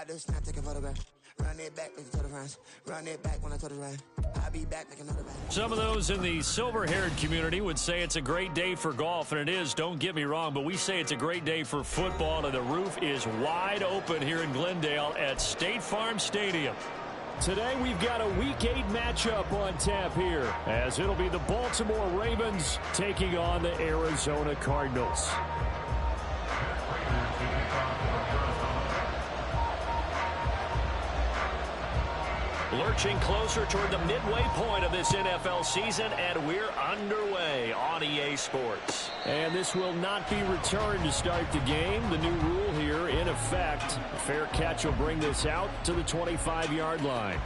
About to snap, take a photograph. Run it back, make it to the friends. Run it back when I told it right. I'll be back, make another back. Some of those in the silver-haired community would say it's a great day for golf, and it is, don't get me wrong, but we say it's a great day for football, and the roof is wide open here in Glendale at State Farm Stadium. Today we've got a Week 8 matchup on tap here, as it'll be the Baltimore Ravens taking on the Arizona Cardinals. Lurching closer toward the midway point of this NFL season, and we're underway on EA Sports. And this will not be returned to start the game. The new rule here in effect. A fair catch will bring this out to the 25-yard line.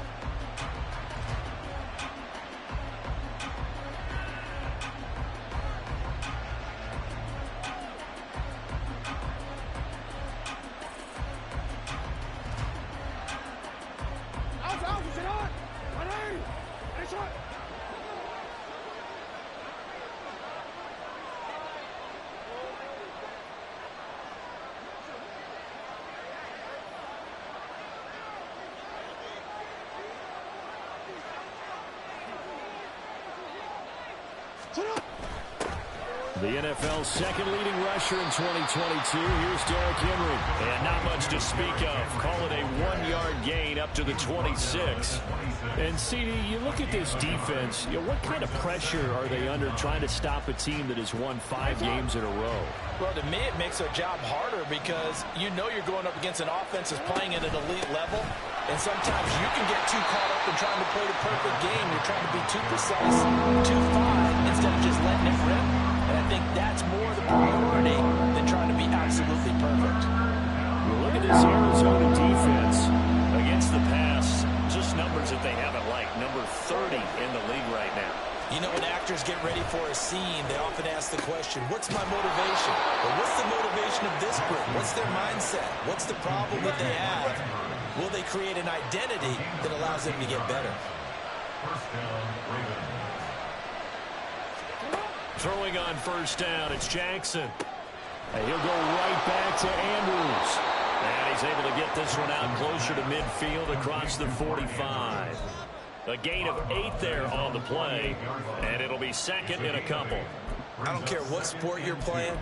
The NFL's second leading rusher in 2022. Here's Derrick Henry. And not much to speak of. Call it a 1-yard gain up to the 26. And, CD, you look at this defense, what kind of pressure are they under trying to stop a team that has won 5 games in a row? Well, to me, it makes their job harder because you know you're going up against an offense that's playing at an elite level. And sometimes you can get too caught up in trying to play the perfect game. You're trying to be too precise, too fine, instead of just letting it rip. And I think that's more the priority than trying to be absolutely perfect. Well, look at this Arizona defense. Against the pass, just numbers that they haven't liked. Number 30 in the league right now. You know, when actors get ready for a scene, they often ask the question, what's my motivation? Or what's the motivation of this group? What's their mindset? What's the problem that they have? Will they create an identity that allows them to get better? Throwing on first down, it's Jackson. And he'll go right back to Andrews. And he's able to get this one out closer to midfield across the 45. A gain of 8 there on the play, and it'll be second in a couple. I don't care what sport you're playing.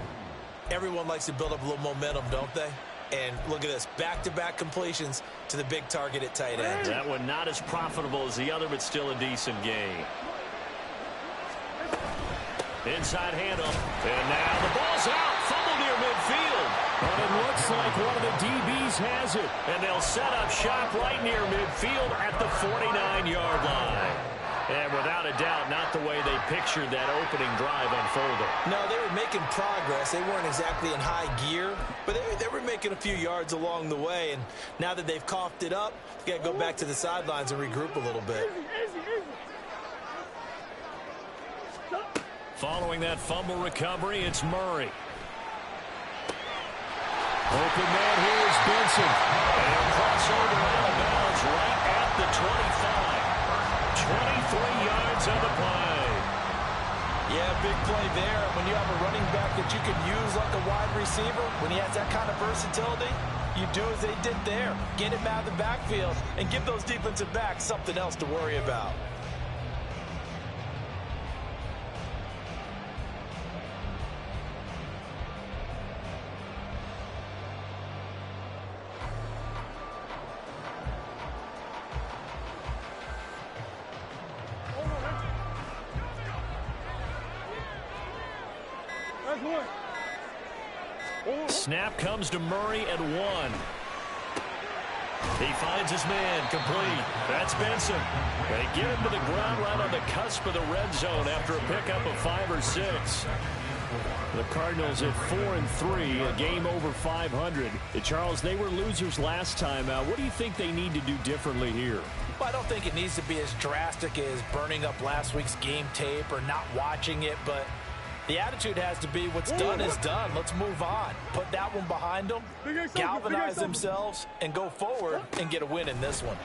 Everyone likes to build up a little momentum, don't they? And look at this, back-to-back completions to the big target at tight end. That one not as profitable as the other, but still a decent gain. Inside handoff, and now the ball's out, fumble near midfield. And it looks like one of the DBs has it. And they'll set up shop right near midfield at the 49-yard line. And without a doubt, not the way they pictured that opening drive unfolding. No, they were making progress. They weren't exactly in high gear, but they were making a few yards along the way. And now that they've coughed it up, they've got to go back to the sidelines and regroup a little bit. Following that fumble recovery, it's Murray. Open man here is Benson. And he'll cross over out of bounds right at the 25. 23 yards on the play. Yeah, big play there. When you have a running back that you can use like a wide receiver, when he has that kind of versatility, you do as they did there. Get him out of the backfield and give those defensive backs something else to worry about. Snap comes to Murray at 1. He finds his man, complete. That's Benson. They get him to the ground right on the cusp of the red zone after a pickup of 5 or 6. The Cardinals at 4-3, a game over 500. Charles, they were losers last time out. What do you think they need to do differently here? Well, I don't think it needs to be as drastic as burning up last week's game tape or not watching it, but the attitude has to be what's done is done. Let's move on. Put that one behind them, galvanize themselves, and go forward and get a win in this one.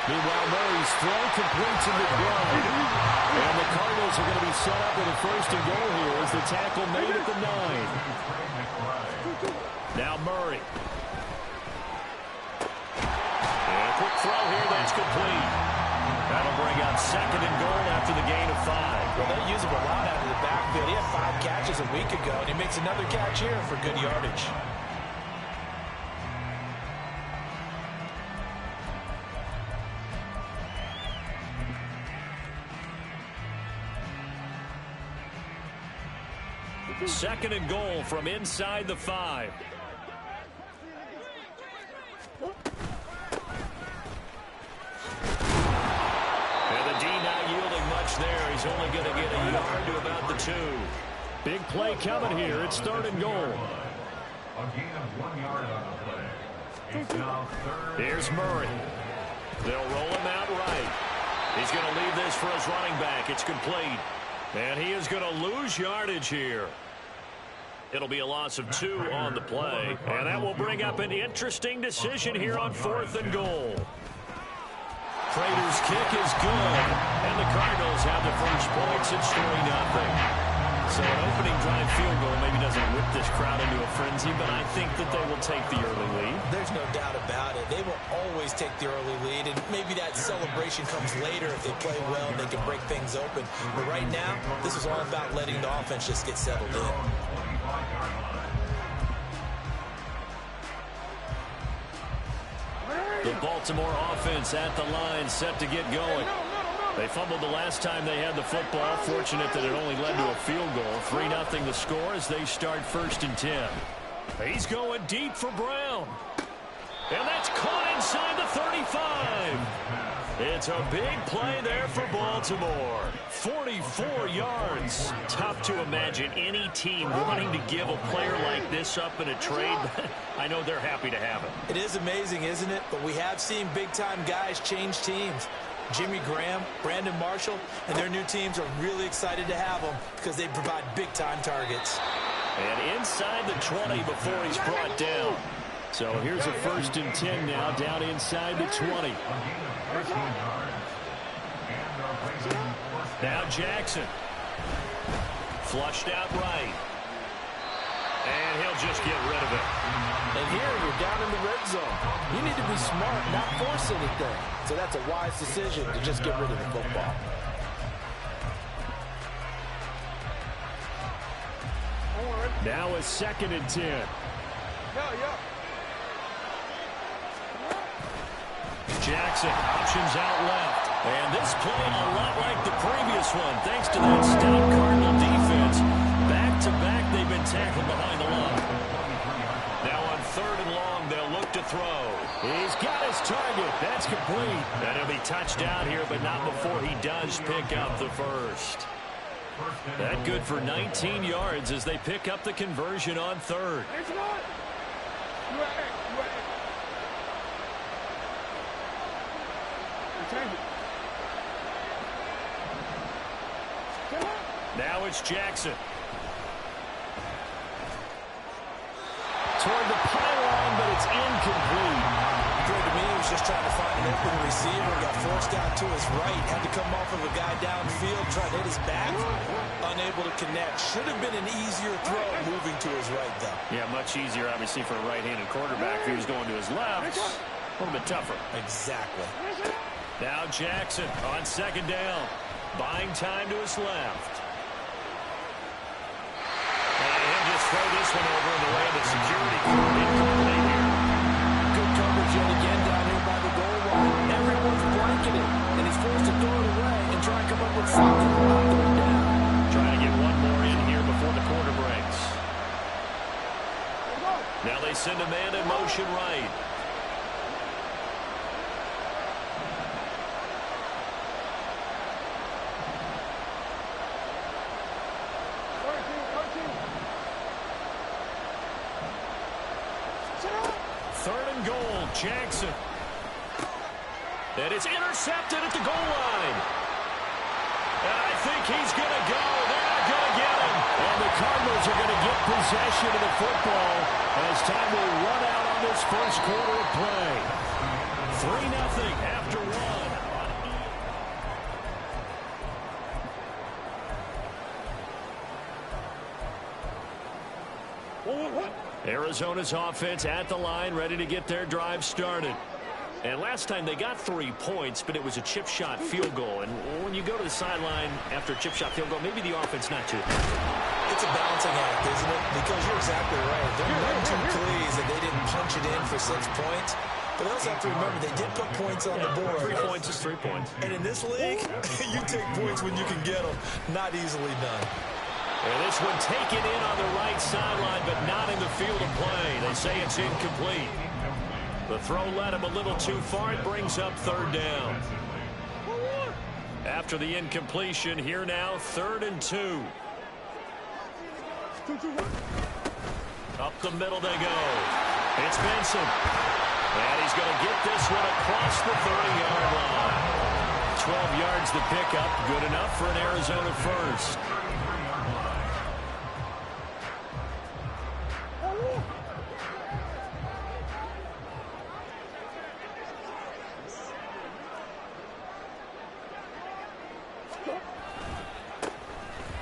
Meanwhile, Murray's throw completes in the ground. And the Cardinals are going to be set up with a first and goal here as the tackle made at the 9. Now Murray. And a quick throw here, that's complete. That'll bring up 2nd and goal after the gain of 5. Well, they use him a lot out of the backfield. He had 5 catches a week ago, and he makes another catch here for good yardage. Second and goal from inside the 5. And the D not yielding much there. He's only going to get a yard to about the 2. Big play coming here. It's 3rd and goal. A gain of 1 yard on the play. It's now 3rd. Here's Murray. They'll roll him out right. He's going to leave this for his running back. It's complete. And he is going to lose yardage here. It'll be a loss of 2 on the play. And that will bring up an interesting decision here on 4th and goal. Prater's kick is good. And the Cardinals have the first points. It's 3-0. So an opening drive field goal maybe doesn't whip this crowd into a frenzy, but I think that they will take the early lead. There's no doubt about it. They will always take the early lead, and maybe that celebration comes later if they play well and they can break things open. But right now, this is all about letting the offense just get settled in. The Baltimore offense at the line, set to get going. They fumbled the last time they had the football. Fortunate that it only led to a field goal. 3-0 the score as they start 1st and 10. He's going deep for Brown. And that's caught inside the 35. It's a big play there for Baltimore. 44 yards. Tough to imagine any team wanting to give a player like this up in a trade. I know they're happy to have it. It is amazing, isn't it? But we have seen big-time guys change teams. Jimmy Graham, Brandon Marshall, and their new teams are really excited to have them because they provide big-time targets. And inside the 20 before he's brought down. So here's a 1st and 10 now, down inside the 20. Now Jackson. Flushed out right. And he'll just get rid of it. And here you're down in the red zone. You need to be smart, not force anything. So that's a wise decision to just get rid of the football. Now a 2nd and 10. Jackson options out left. And this play a lot like the previous one, thanks to that stout Cardinal defense. Back-to-back, they've been tackled behind the line. Now on 3rd and long, they'll look to throw. He's got his target. That's complete. And he'll be touched down here, but not before he does pick up the first. That good for 19 yards as they pick up the conversion on 3rd. Now it's Jackson. Toward the pylon, but it's incomplete. To me, he was just trying to find an open receiver. Got forced out to his right. Had to come off of a guy downfield. Tried to hit his back. Unable to connect. Should have been an easier throw moving to his right, though. Yeah, much easier, obviously, for a right-handed quarterback. If he was going to his left, a little bit tougher. Exactly. Now Jackson on 2nd down. Buying time to his left. And he'll just throw this one over in the way of the security guard. Incomplete here. Good coverage yet again down here by the goal line. Everyone's blanketed, and he's forced to throw it away and try and come up with something without going down. Trying to get one more in here before the quarter breaks. Now they send a man in motion right. Jackson. And it's intercepted at the goal line. And I think he's going to go. They're not going to get him. And the Cardinals are going to get possession of the football as time will run out on this first quarter of play. 3-0 after one. What? Arizona's offense at the line, ready to get their drive started. And last time they got 3 points, but it was a chip shot field goal. And when you go to the sideline after a chip shot field goal, maybe the offense not too. It's a balancing act, isn't it? Because you're exactly right. They're none too pleased that they didn't punch it in for 6 points. But they also have to remember they did put points on the board. 3 points is 3 points. And in this league, you take points when you can get them. Not easily done. And this one taken in on the right sideline, but not in the field of play. They say it's incomplete. The throw led him a little too far. It brings up 3rd down. After the incompletion, here now, 3rd and 2. Up the middle they go. It's Benson. And he's going to get this one across the 30-yard line. 12 yards the pickup. Good enough for an Arizona first.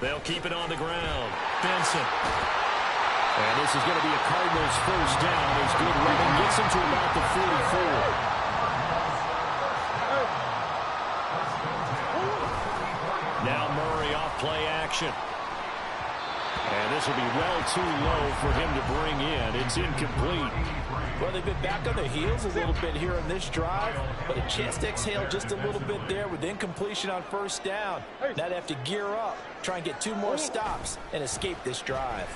They'll keep it on the ground. Benson. And this is going to be a Cardinals first down as good running gets him to about the 44. Now Murray off play action. And this will be well too low for him to bring in. It's incomplete. Well, they've been back on their heels a little bit here in this drive, but a chance to exhale just a little bit there with incompletion on first down. Now they have to gear up, try and get 2 more stops, and escape this drive.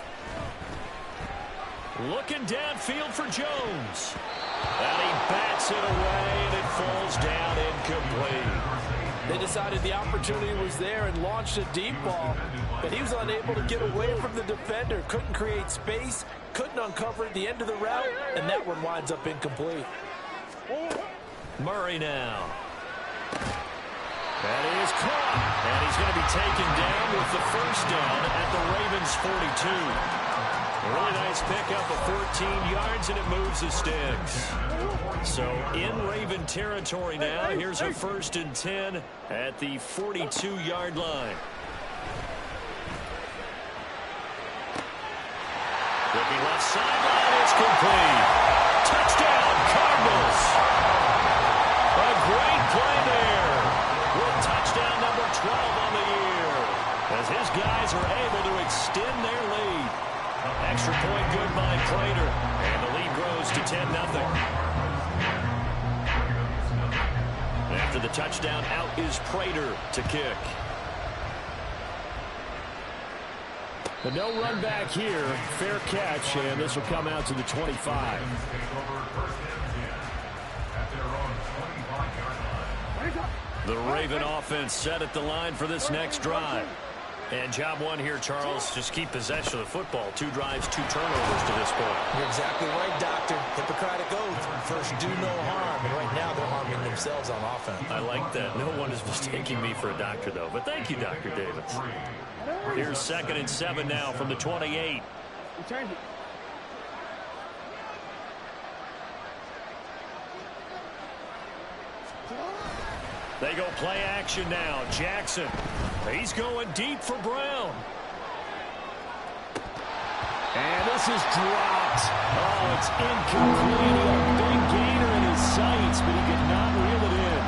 Looking downfield for Jones. And he bats it away, and it falls down incomplete. They decided the opportunity was there and launched a deep ball, but he was unable to get away from the defender. Couldn't create space, couldn't uncover at the end of the route, and that one winds up incomplete. Murray now. That is caught, and he's going to be taken down with the first down at the Ravens' 42. A really nice pickup of 14 yards, and it moves the sticks. So in Raven territory now, here's a 1st and 10 at the 42-yard line. Looking left sideline, it's complete. Touchdown, Cardinals. A great play there. With touchdown number 12 on the year. As his guys are able to extend their lead. Extra point good by Prater. And the lead grows to 10-0. After the touchdown, out is Prater to kick. But no run back here. Fair catch, and this will come out to the 25. The Raven offense set at the line for this next drive. And job one here, Charles, just keep possession of the football. 2 drives, 2 turnovers to this point. You're exactly right, Doctor. Hippocratic oath. First, do no harm. And right now, they're harming themselves on offense. I like that. No one is mistaking me for a doctor, though. But thank you, Dr. Davis. Here's 2nd and 7 now from the 28. They go play action now. Jackson. He's going deep for Brown. And this is dropped. Oh, it's incomplete. A big gainer in his sights, but he could not reel it in.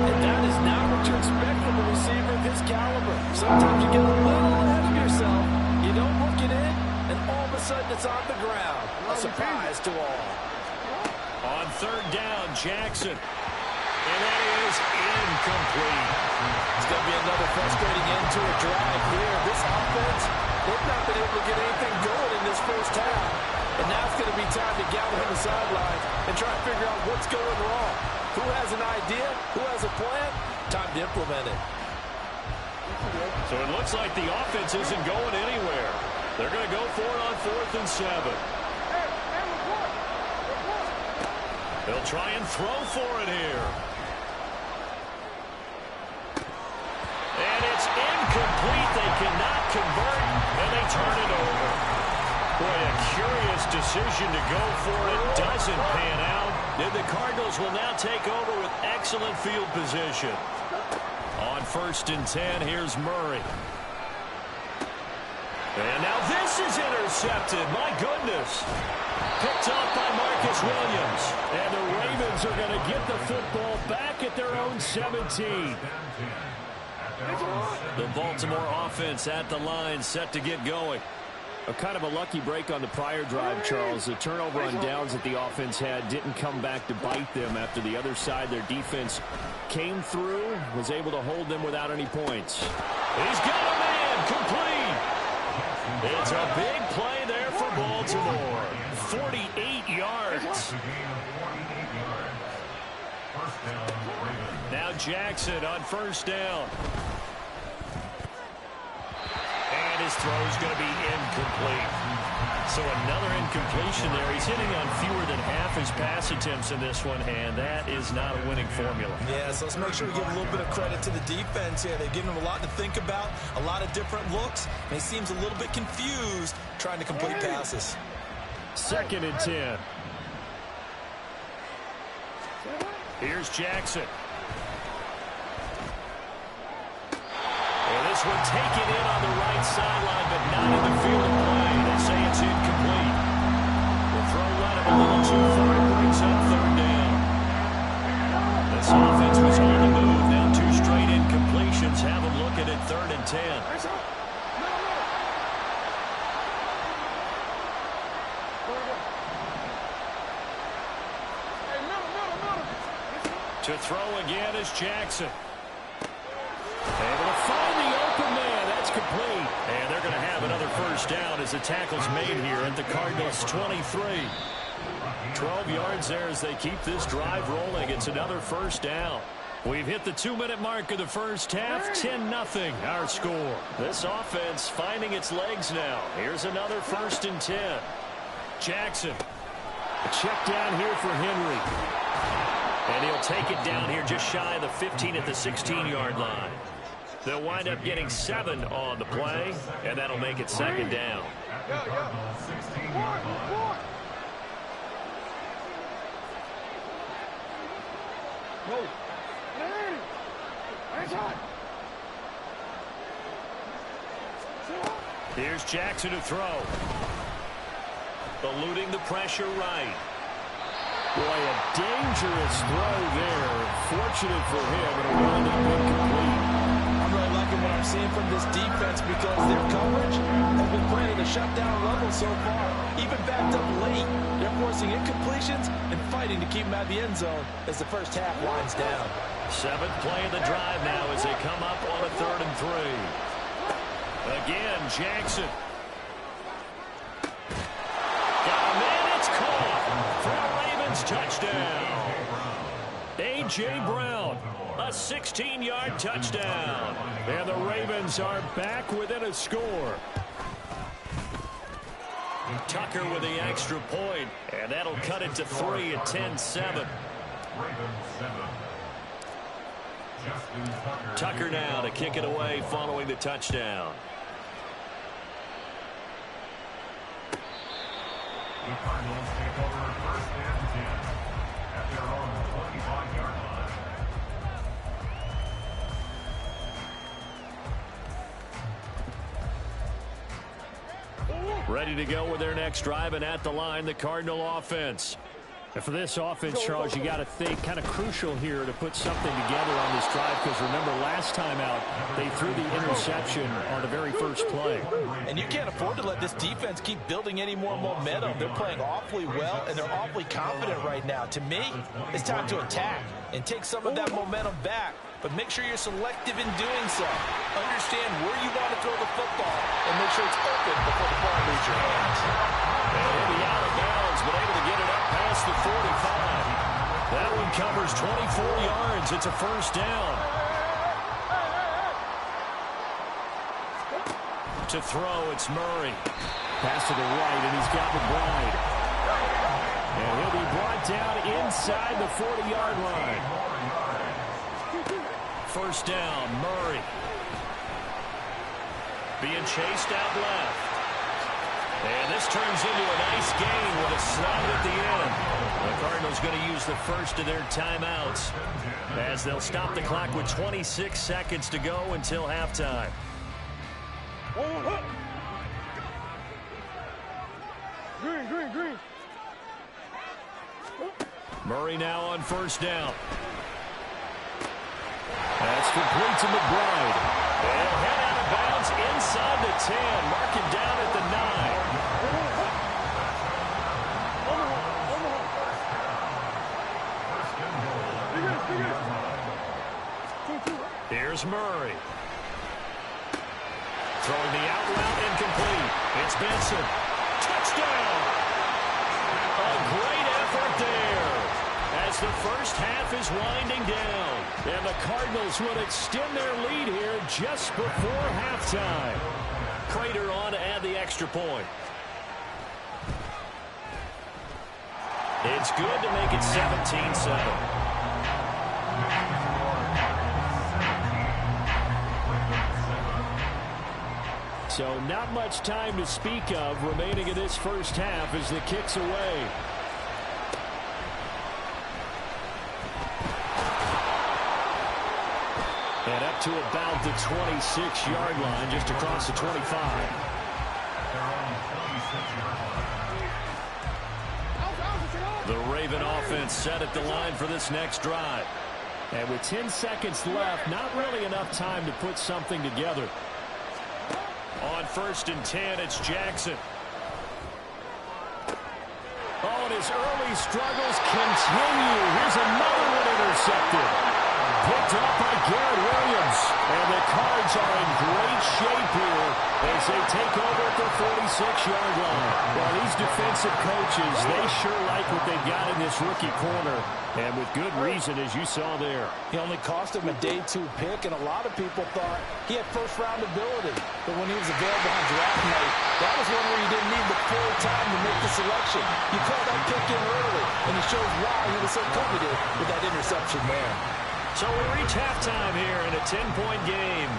And that is not what you expect from a receiver of his caliber. Sometimes you get a little ahead of yourself. You don't look it in, and all of a sudden it's on the ground. A surprise to all. On 3rd down, Jackson. And that is incomplete. It's going to be another frustrating end to a drive here. This offense, they've not been able to get anything going in this first half. And now it's going to be time to gather on the sidelines and try to figure out what's going wrong. Who has an idea? Who has a plan? Time to implement it. So it looks like the offense isn't going anywhere. They're going to go for it on 4th and 7. They'll try and throw for it here. And it's incomplete. They cannot convert, and they turn it over. Boy, a curious decision to go for it. Doesn't pan out. And the Cardinals will now take over with excellent field position. On 1st and 10, here's Murray. And now this is intercepted. My goodness. Picked off by Marcus Williams. And the Ravens are going to get the football back at their own 17. The Baltimore offense at the line, set to get going. A kind of a lucky break on the prior drive, Charles. The turnover on downs that the offense had didn't come back to bite them after the other side. Their defense came through, was able to hold them without any points. He's got a man complete. It's a big play there for Baltimore. 48 yards. Now Jackson on first down. And his throw is going to be incomplete. So another incompletion there. He's hitting on fewer than half his pass attempts in this one, and that is not a winning formula. Yeah, so let's make sure we give a little bit of credit to the defense here. They've given him a lot to think about, a lot of different looks, and he seems a little bit confused trying to complete passes. 2nd and 10. Here's Jackson. And this one taken in on the right sideline, but not in the field of play. They say it's incomplete. The throw led him a little too far. It brings up 3rd down. This offense was on the move. Now 2 straight incompletions have them looking at 3rd and 10. To throw again is Jackson. Able to find the open man. That's complete. And they're going to have another first down as the tackle's made here at the Cardinals' 23. 12 yards there as they keep this drive rolling. It's another first down. We've hit the 2-minute mark of the first half. 10-0 our score. This offense finding its legs now. Here's another 1st and 10. Jackson. A check down here for Henry. And he'll take it down here just shy of the 15 at the 16-yard line. They'll wind up getting 7 on the play, and that'll make it 2nd down. Here's Jackson to throw. Eluding the pressure right. Boy, a dangerous throw there. Fortunate for him, and it wound up incomplete. I'm really liking what I'm seeing from this defense because their coverage has been playing at a shutdown level so far. Even backed up late, they're forcing incompletions and fighting to keep them out of the end zone as the first half winds down. 7th play of the drive now as they come up on a 3rd and 3. Again, Jackson. Got a man, it's caught for a Ravens touchdown. A.J. Brown, a 16-yard touchdown. And the Ravens are back within a score. Tucker with the extra point, and that'll cut it to 3 at 10-7. Tucker now to kick it away following the touchdown. The Cardinals take over 1st and 10 at their own 25-yard line. Ready to go with their next drive, and at the line, the Cardinal offense. And for this offense, Charles, you got to think kind of crucial here to put something together on this drive because remember last time out they threw the interception on the very first play. And you can't afford to let this defense keep building any more momentum. They're playing awfully well and they're awfully confident right now. To me, it's time to attack and take some of that momentum back. But make sure you're selective in doing so. Understand where you want to throw the football and make sure it's open before the ball leaves your hands. And he'll be out of bounds, but able to get it up past the 45. That one covers 24 yards. It's a first down. To throw, it's Murray. Pass to the right, and he's got McBride. And he'll be brought down inside the 40-yard line. First down, Murray. Being chased out left. And this turns into a nice gain with a slide at the end. The Cardinals going to use the first of their timeouts as they'll stop the clock with 26 seconds to go until halftime. Murray now on first down. That's complete to McBride. They'll head out of bounds inside the 10. Mark him down at the 9. Here's Murray. Throwing the out route incomplete. It's Benson. Touchdown! A great effort there as the first half is winding down. And the Cardinals will extend their lead here just before halftime. Prater on to add the extra point. It's good to make it 17-7. So not much time to speak of remaining in this first half as the kick's away. And up to about the 26-yard line, just across the 25. The Raven offense set at the line for this next drive. And with 10 seconds left, not really enough time to put something together. On 1st and 10, it's Jackson. Oh, and his early struggles continue. Here's another one intercepted. Picked up by Garrett Williams. And the Cards are in great shape here as they take over at the 46-yard line. Well, these defensive coaches, they sure like what they've got in this rookie corner. And with good reason, as you saw there. He only cost him a day 2 pick, and a lot of people thought he had first-round ability. But when he was available on draft night, that was one where you didn't need the full time to make the selection. You called that pick in early, and it shows why he was so coveted with that interception there. So we reach halftime here in a 10-point game.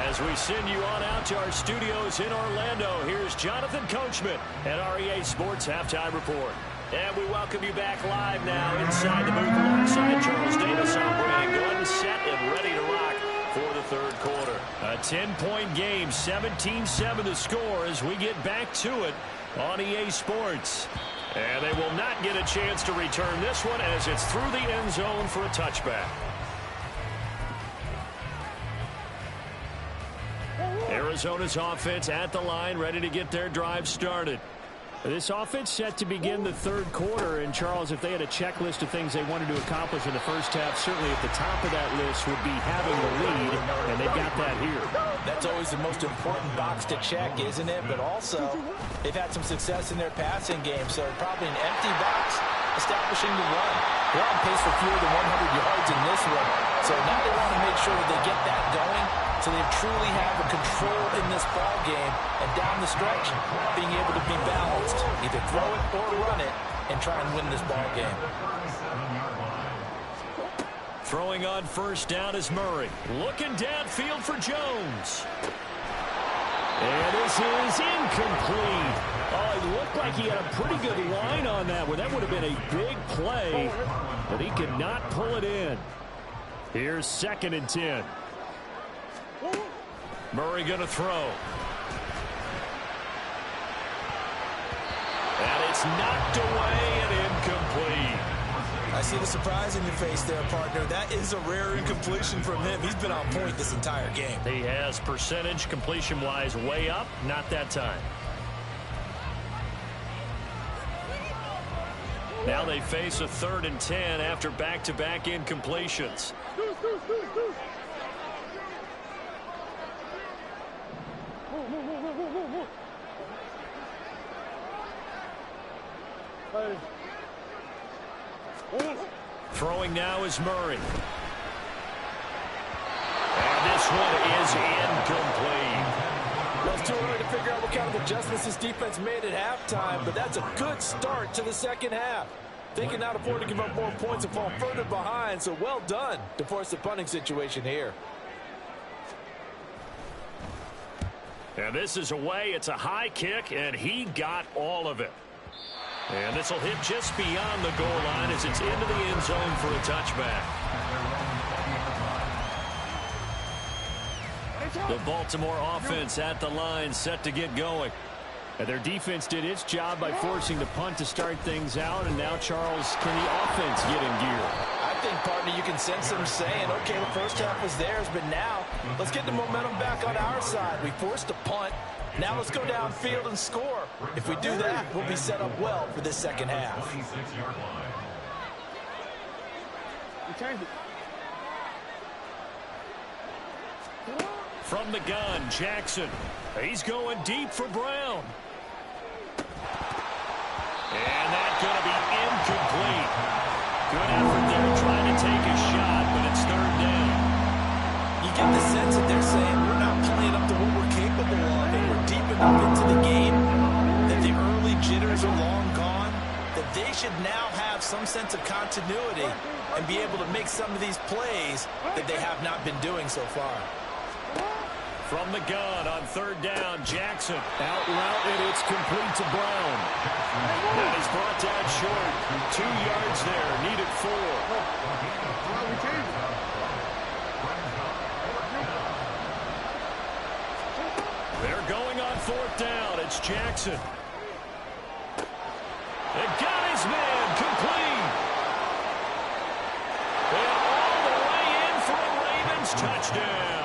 As we send you on out to our studios in Orlando, here's Jonathan Coachman at REA Sports Halftime Report. And we welcome you back live now inside the booth alongside Charles Davis on Brand. Gun, set, and ready to rock for the third quarter. A 10-point game, 17-7 the score as we get back to it on EA Sports. And they will not get a chance to return this one as it's through the end zone for a touchback. Arizona's offense at the line, ready to get their drive started. This offense set to begin the third quarter. And, Charles, if they had a checklist of things they wanted to accomplish in the first half, certainly at the top of that list would be having the lead, and they've got that here. That's always the most important box to check, isn't it? But also, they've had some success in their passing game, so probably an empty box establishing the run. They're on pace for fewer than 100 yards in this one, so now they want to make sure that they get that going so they truly have a control in this ball game and down the stretch, being able to be balanced, either throw it or run it, and try and win this ball game. Throwing on first down is Murray. Looking downfield for Jones. And this is incomplete. Oh, it looked like he had a pretty good line on that one. That would have been a big play, but he could not pull it in. Here's 2nd and 10. Murray going to throw. And it's knocked away and incomplete. I see the surprise in your face there, partner. That is a rare incompletion from him. He's been on point this entire game. He has percentage completion-wise way up. Not that time. Now they face a 3rd and 10 after back-to-back incompletions. Throwing now is Murray. And this one is incomplete. Well, it's too early to figure out what kind of adjustments this defense made at halftime, but that's a good start to the second half. They can now afford to give up more points and fall further behind, so well done to force the punting situation here. And this is away. It's a high kick, and he got all of it. And this will hit just beyond the goal line as it's into the end zone for a touchback. The Baltimore offense at the line set to get going. And their defense did its job by forcing the punt to start things out. And now, Charles, can the offense get in gear? I think, partner, you can sense them saying, okay, the first half was theirs, but now let's get the momentum back on our side. We forced a punt. Now let's go downfield and score. If we do that, we'll be set up well for this second half. From the gun, Jackson. He's going deep for Brown. And that's going to be incomplete. Good effort there trying to take a shot, but it's third down. You get the sense that they're saying we're not playing up to what we're capable of, and we're deep enough into the game that the early jitters are long gone, that they should now have some sense of continuity and be able to make some of these plays that they have not been doing so far. From the gun on third down, Jackson. Out route, and it's complete to Brown. That is brought down short. 2 yards there, needed 4. They're going on fourth down. It's Jackson. They got his man, complete. And all the way in for a Ravens touchdown.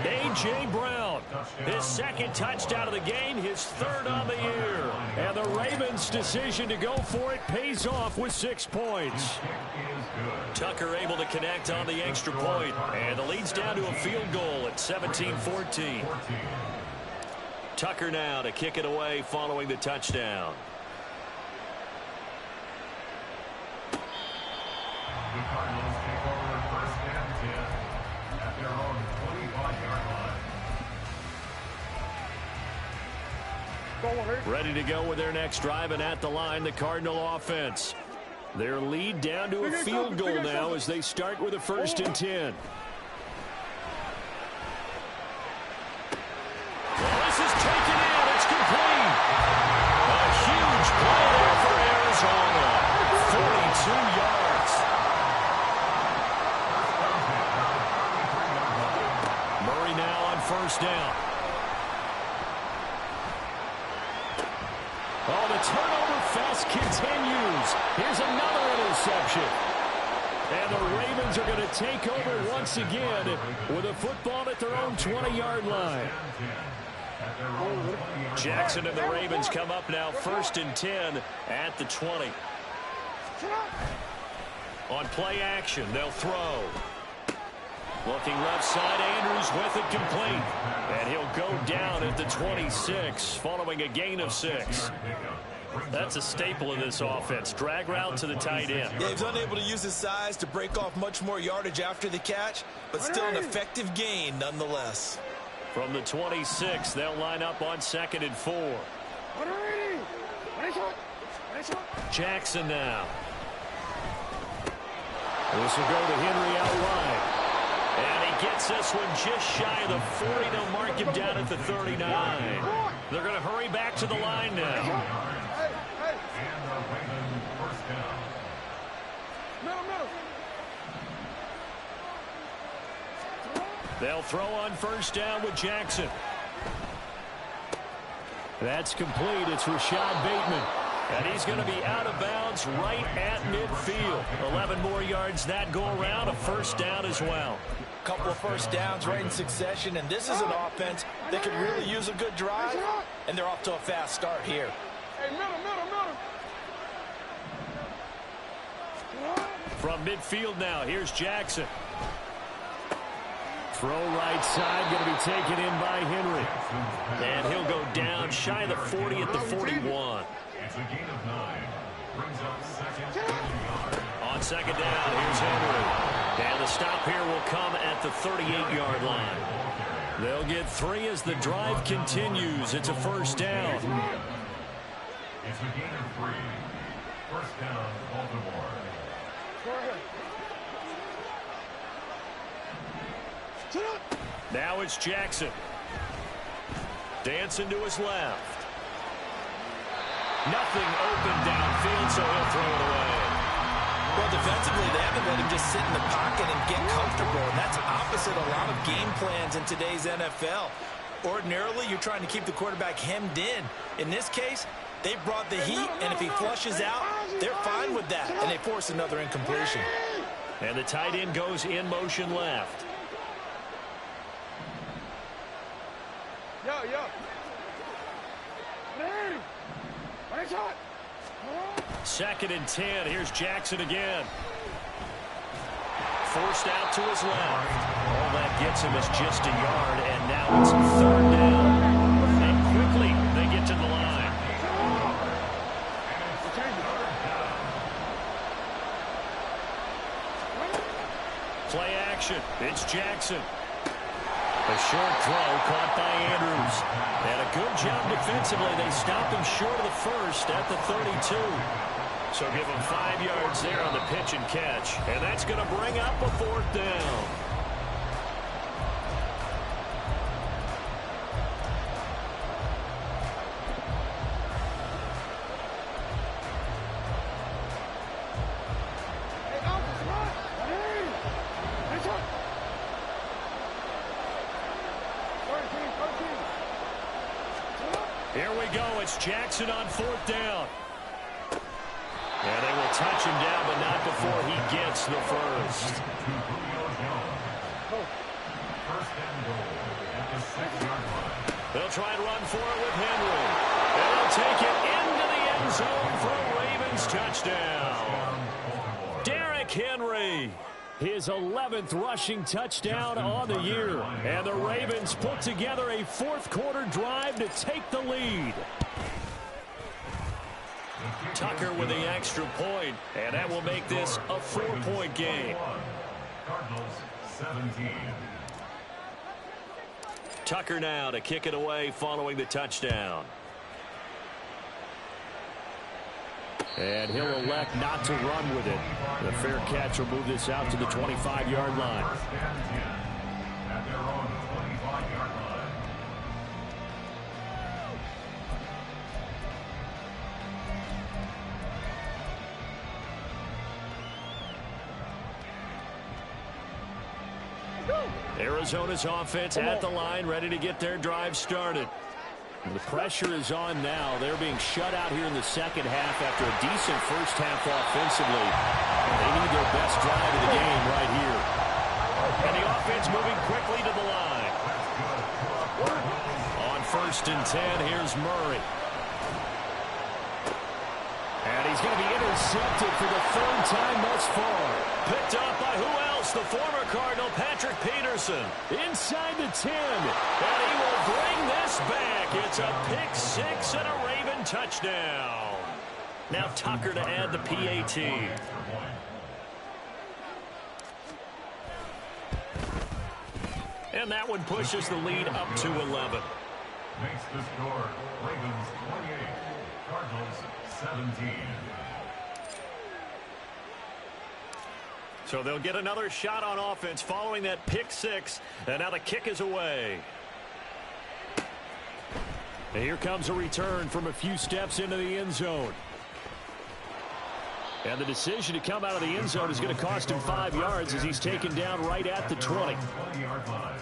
A.J. Brown, his second touchdown of the game, his third on the year. And the Ravens' decision to go for it pays off with 6 points. Tucker able to connect on the extra point, and the lead's down to a field goal at 17-14. Tucker now to kick it away following the touchdown. The Cardinals take over first and 10 at their own 25-yard line. Ready to go with their next drive, and at the line, the Cardinal offense. Their lead down to a field goal now as they start with a first and 10. Well, this is taken in. It's complete. A huge play there for Arizona. 42 yards. Murray now on first down. Oh, the turnover fest continues. Here's another interception. And the Ravens are going to take over once again with a football at their own 20-yard line. Jackson and the Ravens come up now first and 10 at the 20. On play action, they'll throw. Looking left side, Andrews with it complete. And he'll go down at the 26 following a gain of 6. That's a staple of this offense. Drag route to the tight end. Yeah, he's unable to use his size to break off much more yardage after the catch, but still an effective gain nonetheless. From the 26, they'll line up on second and 4. Jackson now. This will go to Henry out wide. And he gets this one just shy of the 40. They'll mark him down at the 39. They're going to hurry back to the line now. They'll throw on first down with Jackson. That's complete. It's Rashad Bateman. And he's going to be out of bounds right at midfield. 11 more yards that go around. A first down as well. A couple of first downs right in succession, and this is an offense that could really use a good drive, and they're off to a fast start here. From midfield now, here's Jackson. Throw right side, going to be taken in by Henry. And he'll go down shy of the 40 at the 41. It's a gain of 9. Brings up second and 20 yards. On second down, here's Henry. And the stop here will come at the 38-yard line. They'll get 3 as the drive continues. It's a first down. It's a gain of 3. First down, Baltimore. Now it's Jackson. Dancing to his left. Nothing open downfield, so he'll throw it away. Well, defensively, they haven't let him just sit in the pocket and get comfortable, and that's opposite a lot of game plans in today's NFL. Ordinarily, you're trying to keep the quarterback hemmed in. In this case, they brought the heat, and if he flushes out, they're fine with that, and they force another incompletion. And the tight end goes in motion left. Second and 10. Here's Jackson again. Forced out to his left. All that gets him is just a yard, and now it's third down. And quickly, they get to the line. Play action. It's Jackson. A short throw caught by Andrews. And a good job defensively. They stopped him short of the first at the 32. So give him 5 yards there on the pitch and catch. And that's going to bring up a fourth down. Here we go. It's Jackson on fourth down. And they will touch him down, but not before he gets the first. They'll try and run for it with Henry. And they'll take it into the end zone for a Ravens touchdown. Derrick Henry. His 11th rushing touchdown on the year. And the Ravens put together a fourth-quarter drive to take the lead. Tucker with the extra point, and that will make this a 4-point game. Cardinals 17. Tucker now to kick it away following the touchdown. And he'll elect not to run with it. The fair catch will move this out to the 25-yard line. First and 10 at their own 25-yard line. Arizona's offense at the line, ready to get their drive started. The pressure is on now. They're being shut out here in the second half after a decent first half offensively. They need their best drive of the game right here. And the offense moving quickly to the line. On first and 10, here's Murray. And he's going to be intercepted for the third time thus far. Picked up by who else? The former Cardinal, Patrick Peterson. Inside the 10. And he will bring this back. It's a pick six and a Raven touchdown. Now Tucker to add the PAT. And that one pushes the lead up to 11. Makes the score Ravens 28, Cardinals 17. So they'll get another shot on offense following that pick six. And now the kick is away. And here comes a return from a few steps into the end zone. And the decision to come out of the end zone is going to cost him 5 yards as he's taken down right at the 20. 20-yard line.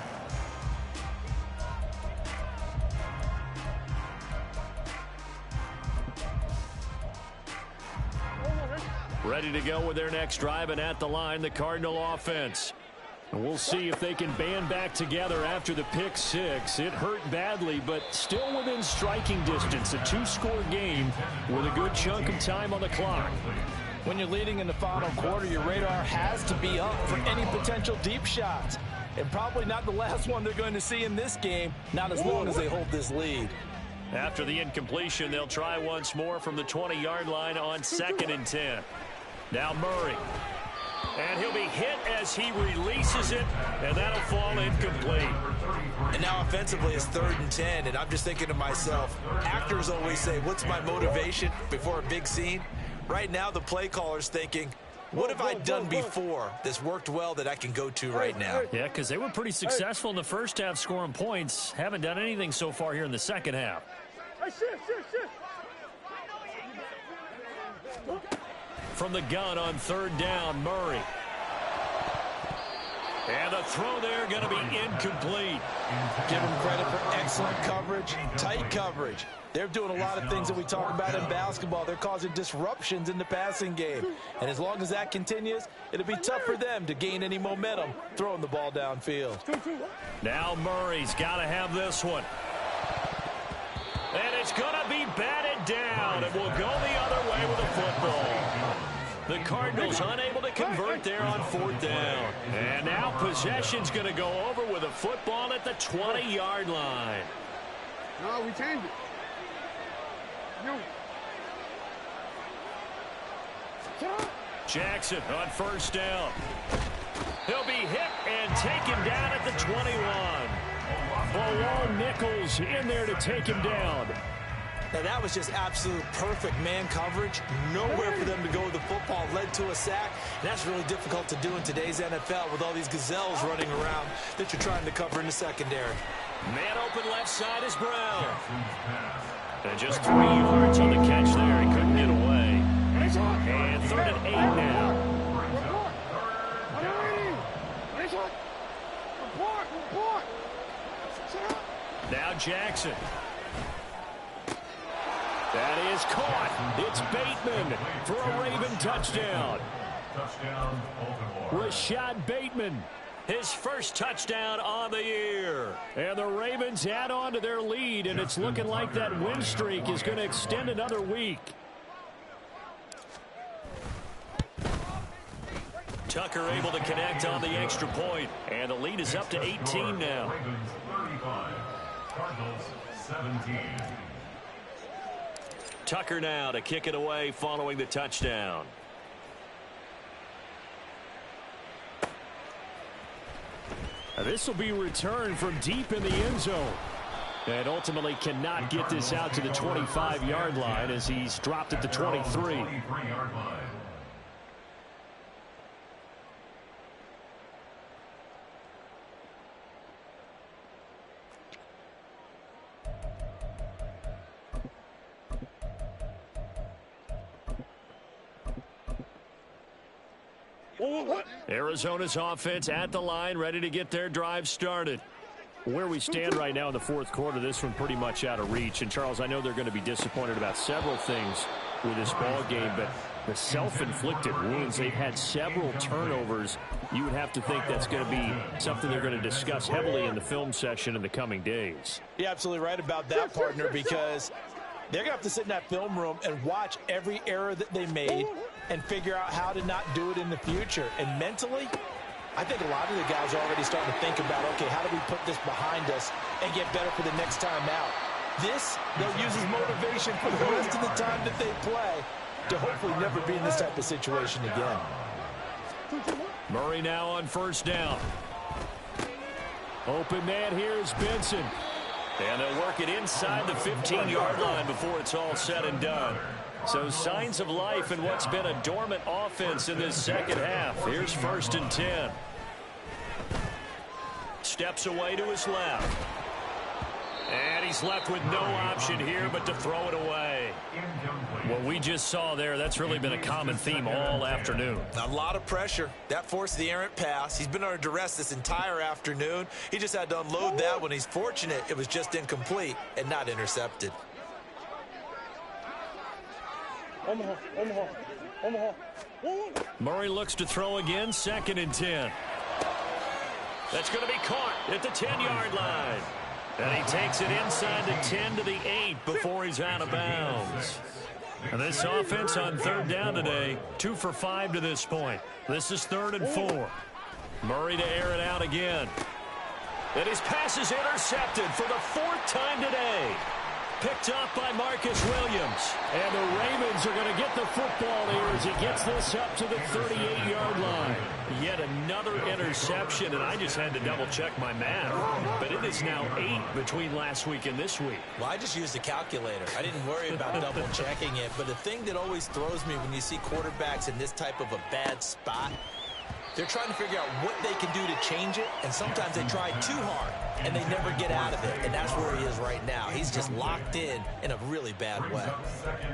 Ready to go with their next drive, and at the line, the Cardinal offense. And we'll see if they can band back together after the pick six. It hurt badly, but still within striking distance. A two-score game with a good chunk of time on the clock. When you're leading in the final quarter, your radar has to be up for any potential deep shots. And probably not the last one they're going to see in this game, not as long as they hold this lead. After the incompletion, they'll try once more from the 20-yard line on second and 10. Now Murray. And he'll be hit as he releases it, and that'll fall incomplete. And now offensively it's 3rd and 10, and I'm just thinking to myself, actors always say, what's my motivation before a big scene? Right now the play caller's thinking, what have I done before that's worked well that I can go to right now? Yeah, because they were pretty successful in the first half scoring points. Haven't done anything so far here in the second half. From the gun on 3rd down, Murray. And the throw there going to be incomplete. Give them credit for excellent coverage, tight coverage. They're doing a lot of things that we talk about in basketball. They're causing disruptions in the passing game. And as long as that continues, it'll be tough for them to gain any momentum throwing the ball downfield. Now Murray's got to have this one. And it's going to be batted down. It will go the other way with the football. The Cardinals unable to convert there on 4th down. And now possession's going to go over with a football at the 20-yard line. No, we changed it. Jackson on 1st down. He'll be hit and taken down at the 21. Balwall Nichols in there to take him down. Now that was just absolute perfect man coverage. Nowhere for them to go with the football. Led to a sack. And that's really difficult to do in today's NFL with all these gazelles running around that you're trying to cover in the secondary. Man open left side is Brown. And just 3 yards on the catch there. He couldn't get away. And 3rd and 8 now. Now Jackson. That is caught. It's Bateman for a Raven touchdown. Rashad Bateman, his first touchdown on the year. And the Ravens add on to their lead, and it's looking like that win streak is going to extend another week. Tucker able to connect on the extra point, and the lead is up to 18 now. Ravens 35, Cardinals 17. Tucker now to kick it away following the touchdown. This will be returned from deep in the end zone. And ultimately cannot get this out to the 25-yard line as he's dropped at the 23. 23-yard line. Arizona's offense at the line, ready to get their drive started. Where we stand right now in the 4th quarter, this one pretty much out of reach. And, Charles, I know they're going to be disappointed about several things with this ball game, but the self-inflicted wounds, they've had several turnovers. You would have to think that's going to be something they're going to discuss heavily in the film session in the coming days. You're absolutely right about that, partner, because they're going to have to sit in that film room and watch every error that they made and figure out how to not do it in the future. And mentally, I think a lot of the guys are already starting to think about, okay, how do we put this behind us and get better for the next time out? This, they'll use as motivation for the rest of the time that they play to hopefully never be in this type of situation again. Murray now on 1st down. Open man here is Benson. And they'll work it inside the 15-yard line before it's all said and done. So signs of life in what's been a dormant offense in this second half. Here's 1st and 10. Steps away to his left. And he's left with no option here but to throw it away. What we just saw there, that's really been a common theme all afternoon. A lot of pressure. That forced the errant pass. He's been under duress this entire afternoon. He just had to unload that one. He's fortunate it was just incomplete and not intercepted. Murray looks to throw again, 2nd and 10. That's going to be caught at the 10-yard line. And he takes it inside the 10 to the 8 before he's out of bounds. And this offense on 3rd down today, 2 for 5 to this point. This is 3rd and 4. Murray to air it out again. And his pass is intercepted for the 4th time today. Picked up by Marcus Williams. And the Ravens are going to get the football here as he gets this up to the 38-yard line. Yet another interception, and I just had to double-check my math. But it is now 8 between last week and this week. Well, I just used a calculator. I didn't worry about double-checking it. But the thing that always throws me when you see quarterbacks in this type of a bad spot, They're trying to figure out what they can do to change it, and sometimes they try too hard, and they never get out of it, and that's where he is right now. He's just locked in a really bad way.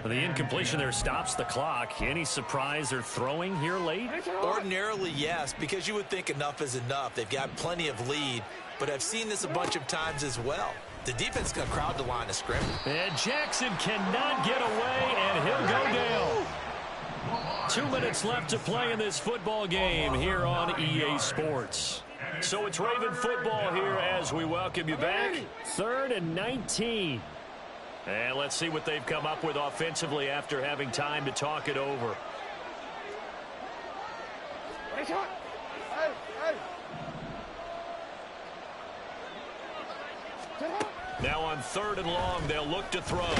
The incompletion there stops the clock. Any surprise they're throwing here late? Ordinarily, yes, because you would think enough is enough. They've got plenty of lead, but I've seen this a bunch of times as well. The defense is going to crowd the line of scrimmage. And Jackson cannot get away, and he'll go down. 2 minutes left to play in this football game here on EA Sports. So it's Raven football here as we welcome you back. 3rd and 19. And let's see what they've come up with offensively after having time to talk it over. Now on 3rd and long, they'll look to throw.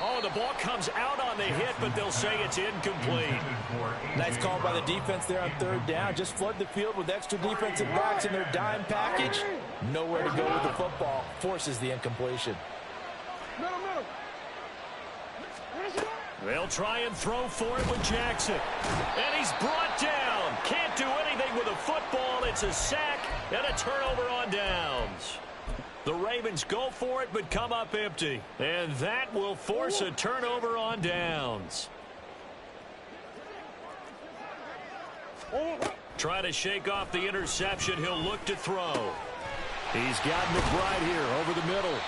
Oh, the ball comes out on the hit, but they'll say it's incomplete. Nice call by the defense there on 3rd down. Just flood the field with extra defensive backs in their dime package. Nowhere to go with the football. Forces the incompletion. They'll try and throw for it with Jackson. And he's brought down. Can't do anything with a football. It's a sack and a turnover on downs. The Ravens go for it, but come up empty. And that will force a turnover on downs. Try to shake off the interception. He'll look to throw. He's got McBride here over the middle.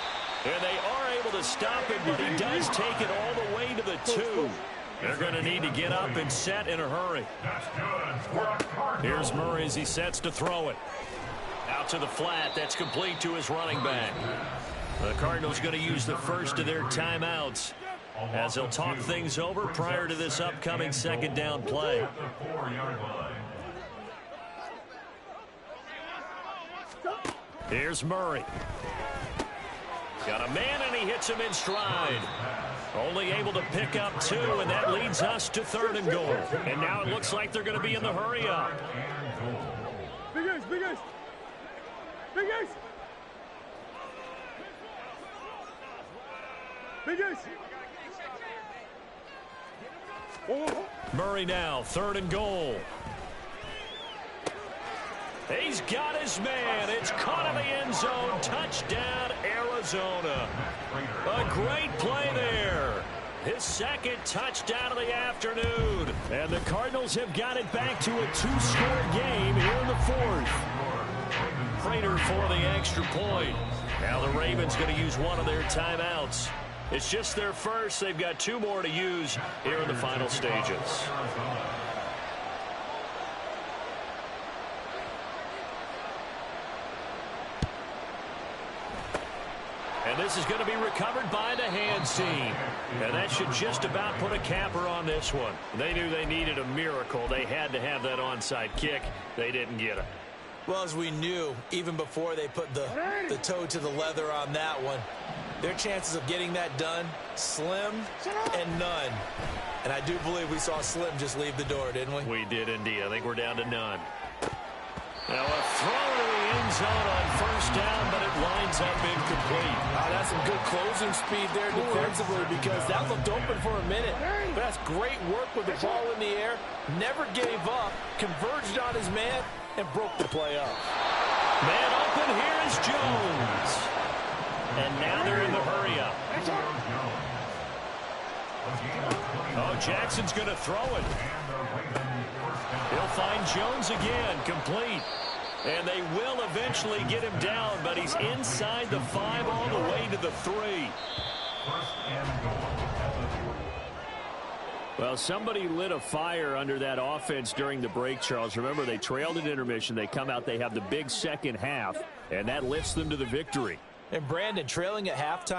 And they are able to stop it, but he does take it all the way to the 2. They're going to need to get up and set in a hurry. Here's Murray as he sets to throw it. Out to the flat. That's complete to his running back. The Cardinals going to use the first of their timeouts as they'll talk things over prior to this upcoming 2nd down play. Here's Murray. Got a man, and he hits him in stride. Only able to pick up 2, and that leads us to 3rd and goal. And now it looks like they're going to be in the hurry up. Big Ace, Big Ace. Big Ace. Big Ace. Murray now, 3rd and goal. He's got his man. It's caught in the end zone. Touchdown, Arizona. A great play there. His 2nd touchdown of the afternoon. And the Cardinals have got it back to a 2-score game here in the 4th. Prater for the extra point. Now the Ravens going to use one of their timeouts. It's just their first. They've got 2 more to use here in the final stages. And this is going to be recovered by the hands team. And that should just about put a capper on this one. They knew they needed a miracle. They had to have that onside kick. They didn't get it. Well, as we knew, even before they put the toe to the leather on that one, their chances of getting that done, slim and none. And I do believe we saw Slim just leave the door, didn't we? We did indeed. I think we're down to none. Now a throw to the end zone on 1st down, but it winds up incomplete. That's some good closing speed there defensively because that looked open for a minute. But that's great work with the ball in the air. Never gave up, converged on his man, and broke the play up. Man open, here is Jones. And now they're in the hurry up. Oh, Jackson's going to throw it. He'll find Jones again, complete. And they will eventually get him down, but he's inside the 5 all the way to the 3. Well, somebody lit a fire under that offense during the break, Charles. Remember, they trailed at intermission. They come out, they have the big second half, and that lifts them to the victory. And Brandon, trailing at halftime,